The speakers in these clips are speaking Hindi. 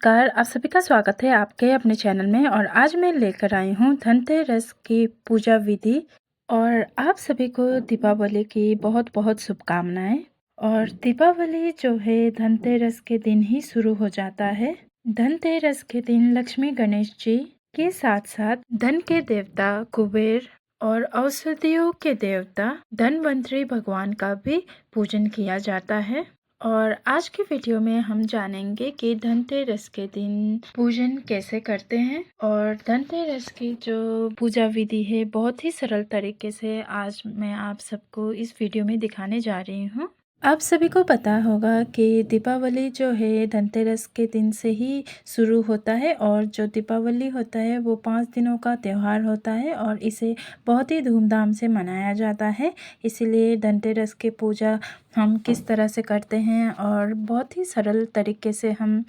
नमस्कार, आप सभी का स्वागत है आपके अपने चैनल में। और आज मैं लेकर आई हूँ धनतेरस की पूजा विधि। और आप सभी को दीपावली की बहुत बहुत शुभकामनाएं। और दीपावली जो है धनतेरस के दिन ही शुरू हो जाता है। धनतेरस के दिन लक्ष्मी गणेश जी के साथ साथ धन के देवता कुबेर और औषधियों के देवता धनवंतरी भगवान का भी पूजन किया जाता है। और आज की वीडियो में हम जानेंगे कि धनतेरस के दिन पूजन कैसे करते हैं। और धनतेरस की जो पूजा विधि है बहुत ही सरल तरीके से आज मैं आप सबको इस वीडियो में दिखाने जा रही हूँ। आप सभी को पता होगा कि दीपावली जो है धनतेरस के दिन से ही शुरू होता है। और जो दीपावली होता है वो 5 दिनों का त्यौहार होता है और इसे बहुत ही धूमधाम से मनाया जाता है। इसीलिए धनतेरस की पूजा हम किस तरह से करते हैं और बहुत ही सरल तरीके से हम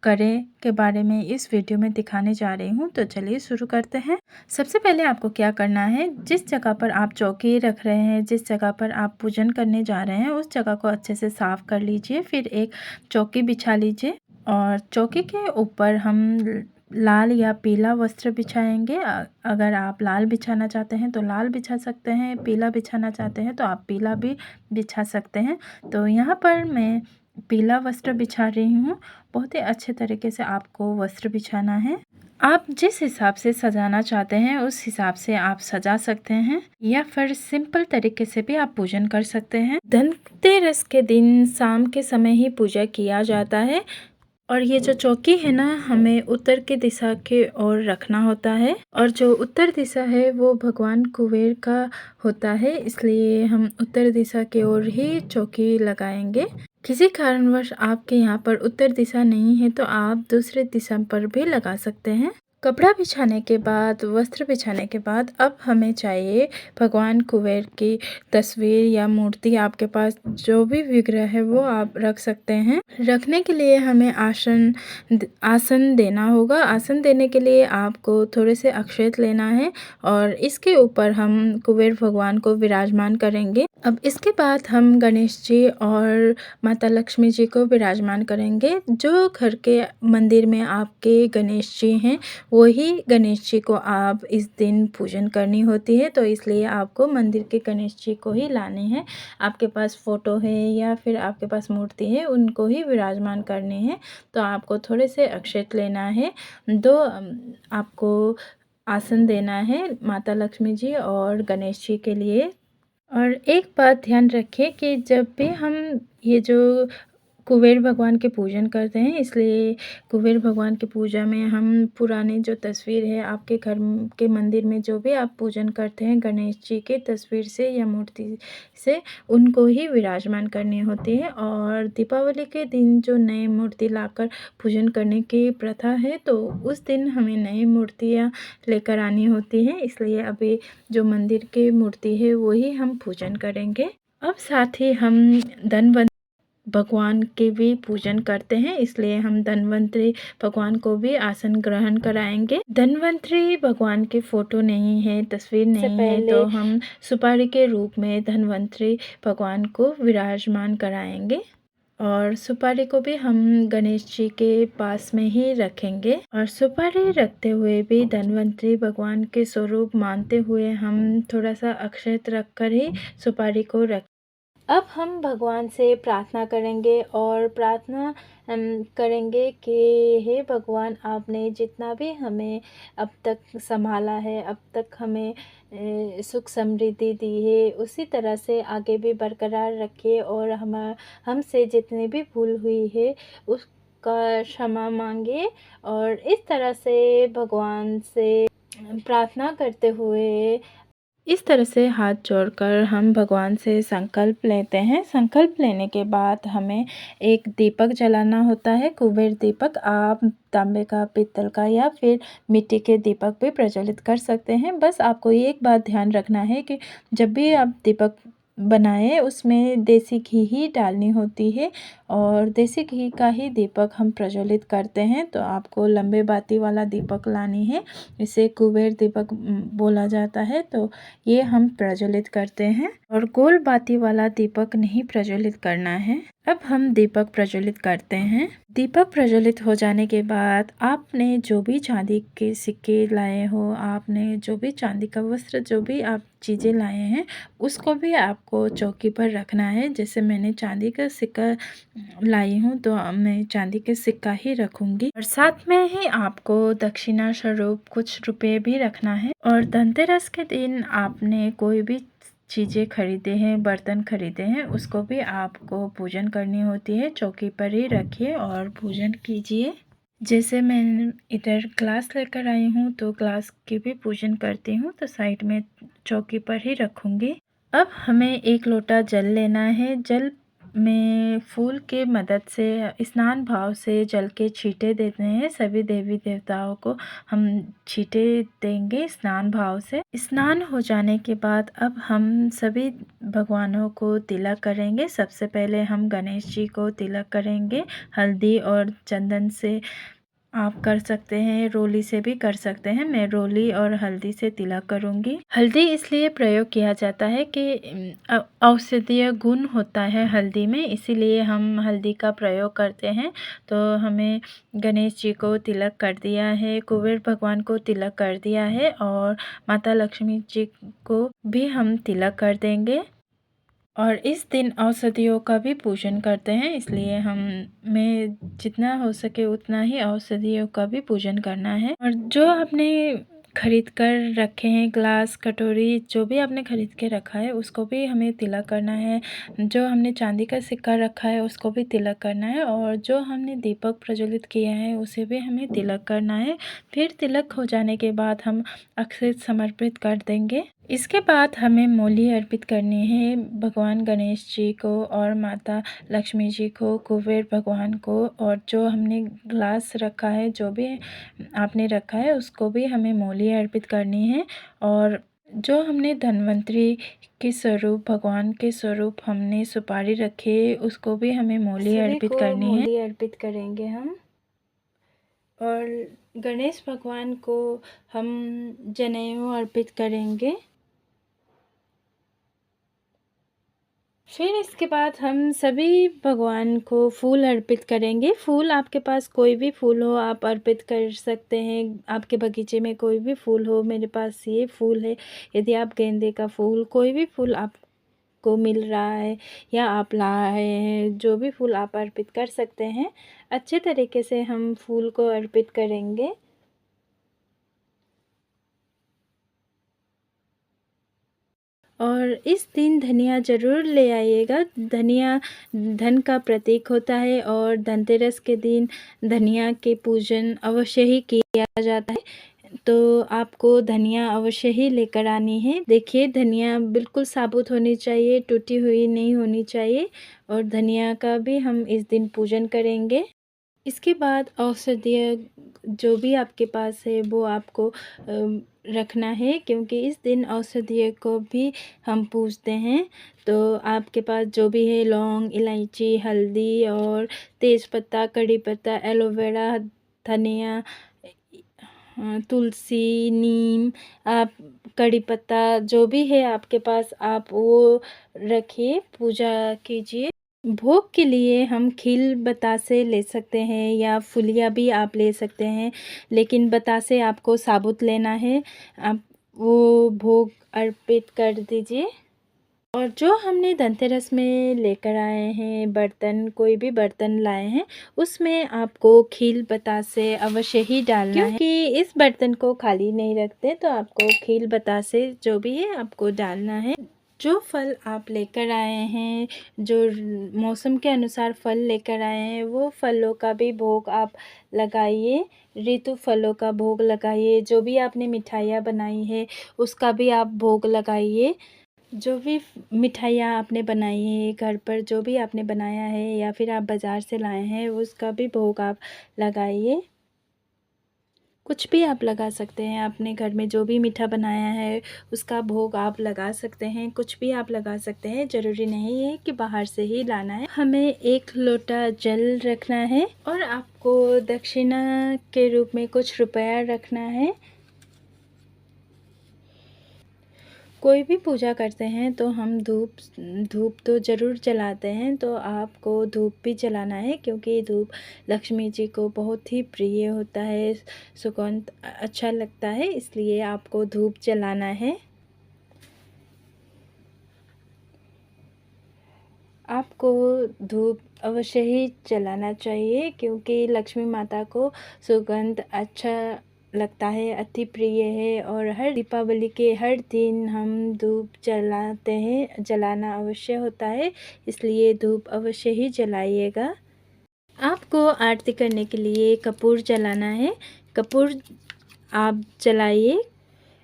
करें के बारे में इस वीडियो में दिखाने जा रही हूँ। तो चलिए शुरू करते हैं। सबसे पहले आपको क्या करना है, जिस जगह पर आप चौकी रख रहे हैं, जिस जगह पर आप पूजन करने जा रहे हैं उस जगह को अच्छे से साफ कर लीजिए। फिर एक चौकी बिछा लीजिए और चौकी के ऊपर हम लाल या पीला वस्त्र बिछाएंगे। अगर आप लाल बिछाना चाहते हैं तो लाल बिछा सकते हैं, पीला बिछाना चाहते हैं तो आप पीला भी बिछा सकते हैं। तो यहाँ पर मैं पीला वस्त्र बिछा रही हूँ। बहुत ही अच्छे तरीके से आपको वस्त्र बिछाना है। आप जिस हिसाब से सजाना चाहते हैं उस हिसाब से आप सजा सकते हैं या फिर सिंपल तरीके से भी आप पूजन कर सकते हैं। धनतेरस के दिन शाम के समय ही पूजा किया जाता है। और ये जो चौकी है ना, हमें उत्तर की दिशा के ओर रखना होता है। और जो उत्तर दिशा है वो भगवान कुबेर का होता है, इसलिए हम उत्तर दिशा के ओर ही चौकी लगाएंगे। किसी कारणवश आपके यहाँ पर उत्तर दिशा नहीं है तो आप दूसरे दिशा पर भी लगा सकते हैं। कपड़ा बिछाने के बाद, वस्त्र बिछाने के बाद अब हमें चाहिए भगवान कुबेर की तस्वीर या मूर्ति। आपके पास जो भी विग्रह है वो आप रख सकते हैं। रखने के लिए हमें आसन देना होगा। आसन देने के लिए आपको थोड़े से अक्षत लेना है और इसके ऊपर हम कुबेर भगवान को विराजमान करेंगे। अब इसके बाद हम गणेश जी और माता लक्ष्मी जी को विराजमान करेंगे। जो घर के मंदिर में आपके गणेश जी हैं वही गणेश जी को आप इस दिन पूजन करनी होती है, तो इसलिए आपको मंदिर के गणेश जी को ही लाने हैं। आपके पास फ़ोटो है या फिर आपके पास मूर्ति है उनको ही विराजमान करने हैं। तो आपको थोड़े से अक्षत लेना है। 2 आपको आसन देना है माता लक्ष्मी जी और गणेश जी के लिए। और एक बात ध्यान रखें कि जब भी हम ये जो कुबेर भगवान के पूजन करते हैं, इसलिए कुबेर भगवान की पूजा में हम पुरानी जो तस्वीर है आपके घर के मंदिर में जो भी आप पूजन करते हैं गणेश जी के तस्वीर से या मूर्ति से, उनको ही विराजमान करनी होती है। और दीपावली के दिन जो नए मूर्ति लाकर पूजन करने की प्रथा है तो उस दिन हमें नई मूर्तियाँ लेकर आनी होती हैं, इसलिए अभी जो मंदिर की मूर्ति है वही हम पूजन करेंगे। अब साथ ही हम धनवंतरी भगवान के भी पूजन करते हैं, इसलिए हम धनवंतरी भगवान को भी आसन ग्रहण कराएंगे। धनवंतरी भगवान की फोटो नहीं है, तस्वीर नहीं है, तो हम सुपारी के रूप में धनवंतरी भगवान को विराजमान कराएंगे। और सुपारी को भी हम गणेश जी के पास में ही रखेंगे। और सुपारी रखते हुए भी धनवंतरी भगवान के स्वरूप मानते हुए हम थोड़ा सा अक्षत रखकर ही सुपारी को रख। अब हम भगवान से प्रार्थना करेंगे और प्रार्थना करेंगे कि हे भगवान, आपने जितना भी हमें अब तक संभाला है, अब तक हमें सुख समृद्धि दी है, उसी तरह से आगे भी बरकरार रखिए। और हमसे जितनी भी भूल हुई है उसका क्षमा मांगे। और इस तरह से भगवान से प्रार्थना करते हुए इस तरह से हाथ जोड़कर हम भगवान से संकल्प लेते हैं। संकल्प लेने के बाद हमें एक दीपक जलाना होता है, कुबेर दीपक। आप तांबे का, पीतल का या फिर मिट्टी के दीपक भी प्रज्वलित कर सकते हैं। बस आपको एक बात ध्यान रखना है कि जब भी आप दीपक बनाए उसमें देसी घी ही डालनी होती है और देसी घी का ही दीपक हम प्रज्वलित करते हैं। तो आपको लंबे बाती वाला दीपक लानी है, इसे कुबेर दीपक बोला जाता है। तो ये हम प्रज्वलित करते हैं और गोल बाती वाला दीपक नहीं प्रज्वलित करना है। अब हम दीपक प्रज्वलित करते हैं। दीपक प्रज्वलित हो जाने के बाद आपने जो भी चांदी के सिक्के लाए हो, आपने जो भी चांदी का वस्त्र, जो भी आप चीज़ें लाए हैं, उसको भी आपको चौकी पर रखना है। जैसे मैंने चांदी का सिक्का लाई हूँ तो मैं चांदी के सिक्का ही रखूँगी और साथ में ही आपको दक्षिणा स्वरूप कुछ रुपए भी रखना है। और धनतेरस के दिन आपने कोई भी चीज़ें खरीदे हैं, बर्तन खरीदे हैं, उसको भी आपको पूजन करनी होती है। चौकी पर ही रखिए और पूजन कीजिए। जैसे मैं इधर ग्लास लेकर आई हूँ तो ग्लास की भी पूजन करती हूँ, तो साइड में चौकी पर ही रखूँगी। अब हमें एक लोटा जल लेना है। जल में फूल के मदद से स्नान भाव से जल के छींटे देते हैं। सभी देवी देवताओं को हम छींटे देंगे स्नान भाव से। स्नान हो जाने के बाद अब हम सभी भगवानों को तिलक करेंगे। सबसे पहले हम गणेश जी को तिलक करेंगे हल्दी और चंदन से। आप कर सकते हैं, रोली से भी कर सकते हैं। मैं रोली और हल्दी से तिलक करूंगी। हल्दी इसलिए प्रयोग किया जाता है कि औषधीय गुण होता है हल्दी में, इसीलिए हम हल्दी का प्रयोग करते हैं। तो हमें गणेश जी को तिलक कर दिया है, कुबेर भगवान को तिलक कर दिया है और माता लक्ष्मी जी को भी हम तिलक कर देंगे। और इस दिन औषधियों का भी पूजन करते हैं, इसलिए हमें जितना हो सके उतना ही औषधियों का भी पूजन करना है। और जो आपने खरीद कर रखे हैं ग्लास, कटोरी, जो भी आपने खरीद के रखा है उसको भी हमें तिलक करना है। जो हमने चांदी का सिक्का रखा है उसको भी तिलक करना है और जो हमने दीपक प्रज्वलित किया है उसे भी हमें तिलक करना है। फिर तिलक हो जाने के बाद हम अक्षत समर्पित कर देंगे। इसके बाद हमें मूली अर्पित करनी है भगवान गणेश जी को और माता लक्ष्मी जी को, कुबेर भगवान को। और जो हमने ग्लास रखा है, जो भी आपने रखा है, उसको भी हमें मूली अर्पित करनी है। और जो हमने धन्वंतरी के स्वरूप, भगवान के स्वरूप हमने सुपारी रखे, उसको भी हमें मूली अर्पित करनी है। मूली अर्पित करेंगे हम। और गणेश भगवान को हम जनेऊ अर्पित करेंगे। फिर इसके बाद हम सभी भगवान को फूल अर्पित करेंगे। फूल आपके पास कोई भी फूल हो आप अर्पित कर सकते हैं। आपके बगीचे में कोई भी फूल हो, मेरे पास ये फूल है। यदि आप गेंदे का फूल, कोई भी फूल आपको मिल रहा है या आप लाए हैं, जो भी फूल आप अर्पित कर सकते हैं। अच्छे तरीके से हम फूल को अर्पित करेंगे। और इस दिन धनिया ज़रूर ले आइएगा। धनिया धन का प्रतीक होता है और धनतेरस के दिन धनिया के पूजन अवश्य ही किया जाता है। तो आपको धनिया अवश्य ही लेकर आनी है। देखिए, धनिया बिल्कुल साबुत होनी चाहिए, टूटी हुई नहीं होनी चाहिए। और धनिया का भी हम इस दिन पूजन करेंगे। इसके बाद औषधीय जो भी आपके पास है वो आपको रखना है, क्योंकि इस दिन औषधीय को भी हम पूजते हैं। तो आपके पास जो भी है, लौंग, इलायची, हल्दी और तेज़पत्ता, कड़ी पत्ता, एलोवेरा, धनिया, तुलसी, नीम, आप कड़ी पत्ता, जो भी है आपके पास आप वो रखिए, पूजा कीजिए। भोग के लिए हम खील बतासे ले सकते हैं या फुलिया भी आप ले सकते हैं, लेकिन बतासे आपको साबुत लेना है। आप वो भोग अर्पित कर दीजिए। और जो हमने धनतेरस में लेकर आए हैं बर्तन, कोई भी बर्तन लाए हैं, उसमें आपको खील बतासे अवश्य ही डालना है, क्योंकि इस बर्तन को खाली नहीं रखते। तो आपको खील बतासे जो भी है आपको डालना है। जो फल आप लेकर आए हैं, जो मौसम के अनुसार फल लेकर आए हैं, वो फलों का भी भोग आप लगाइए। ऋतु फलों का भोग लगाइए। जो भी आपने मिठाइयाँ बनाई है उसका भी आप भोग लगाइए। जो भी मिठाइयाँ आपने बनाई है घर पर, जो भी आपने बनाया है या फिर आप बाज़ार से लाए हैं, उसका भी भोग आप लगाइए। कुछ भी आप लगा सकते हैं। आपने घर में जो भी मीठा बनाया है उसका भोग आप लगा सकते हैं। कुछ भी आप लगा सकते हैं, ज़रूरी नहीं है कि बाहर से ही लाना है। हमें एक लोटा जल रखना है और आपको दक्षिणा के रूप में कुछ रुपया रखना है। कोई भी पूजा करते हैं तो हम धूप धूप तो ज़रूर जलाते हैं। तो आपको धूप भी जलाना है, क्योंकि धूप लक्ष्मी जी को बहुत ही प्रिय होता है, सुगंध अच्छा लगता है, इसलिए आपको धूप जलाना है। आपको धूप अवश्य ही जलाना चाहिए, क्योंकि लक्ष्मी माता को सुगंध अच्छा लगता है, अति प्रिय है। और हर दीपावली के हर दिन हम धूप जलाते हैं, जलाना अवश्य होता है, इसलिए धूप अवश्य ही जलाइएगा। आपको आरती करने के लिए कपूर जलाना है। कपूर आप जलाइए।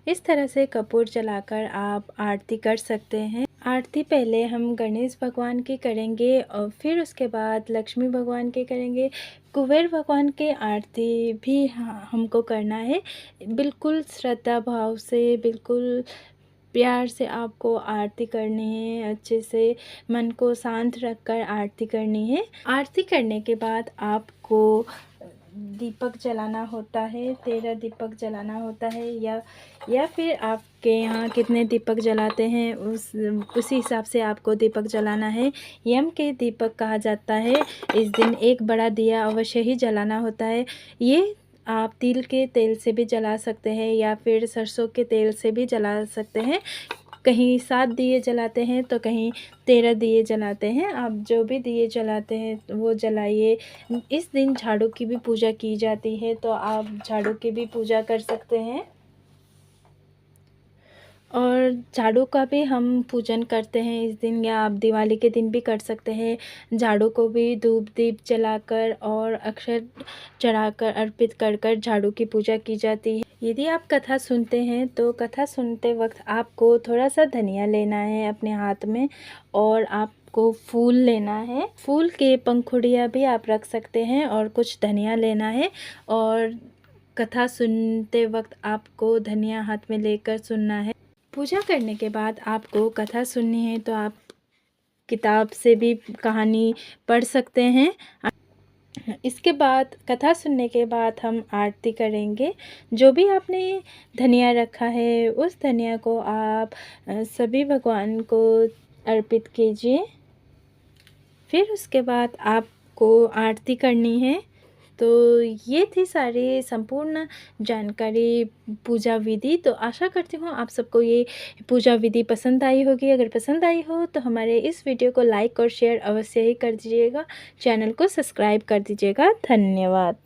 इस तरह से कपूर जलाकर आप आरती कर सकते हैं। आरती पहले हम गणेश भगवान की करेंगे और फिर उसके बाद लक्ष्मी भगवान की करेंगे। कुबेर भगवान की आरती भी हमको करना है। बिल्कुल श्रद्धा भाव से, बिल्कुल प्यार से आपको आरती करनी है। अच्छे से मन को शांत रखकर आरती करनी है। आरती करने के बाद आपको दीपक जलाना होता है, 13 दीपक जलाना होता है, या फिर आपके यहाँ कितने दीपक जलाते हैं उसी हिसाब से आपको दीपक जलाना है। यम के दीपक कहा जाता है। इस दिन एक बड़ा दिया अवश्य ही जलाना होता है। ये आप तिल के तेल से भी जला सकते हैं या फिर सरसों के तेल से भी जला सकते हैं। कहीं 7 दिए जलाते हैं तो कहीं 13 दिए जलाते हैं। आप जो भी दिए जलाते हैं वो जलाइए। इस दिन झाड़ू की भी पूजा की जाती है, तो आप झाड़ू की भी पूजा कर सकते हैं। और झाड़ू का भी हम पूजन करते हैं इस दिन, या आप दिवाली के दिन भी कर सकते हैं। झाड़ू को भी धूप दीप जलाकर और अक्षर चढ़ाकर अर्पित कर कर झाड़ू की पूजा की जाती है। यदि आप कथा सुनते हैं तो कथा सुनते वक्त आपको थोड़ा सा धनिया लेना है अपने हाथ में, और आपको फूल लेना है। फूल के पंखुड़ियाँ भी आप रख सकते हैं, और कुछ धनिया लेना है। और कथा सुनते वक्त आपको धनिया हाथ में लेकर सुनना है। पूजा करने के बाद आपको कथा सुननी है तो आप किताब से भी कहानी पढ़ सकते हैं। इसके बाद कथा सुनने के बाद हम आरती करेंगे। जो भी आपने धनिया रखा है उस धनिया को आप सभी भगवान को अर्पित कीजिए। फिर उसके बाद आपको आरती करनी है। तो ये थी सारी संपूर्ण जानकारी पूजा विधि। तो आशा करती हूँ आप सबको ये पूजा विधि पसंद आई होगी। अगर पसंद आई हो तो हमारे इस वीडियो को लाइक और शेयर अवश्य ही कर दीजिएगा। चैनल को सब्सक्राइब कर दीजिएगा। धन्यवाद।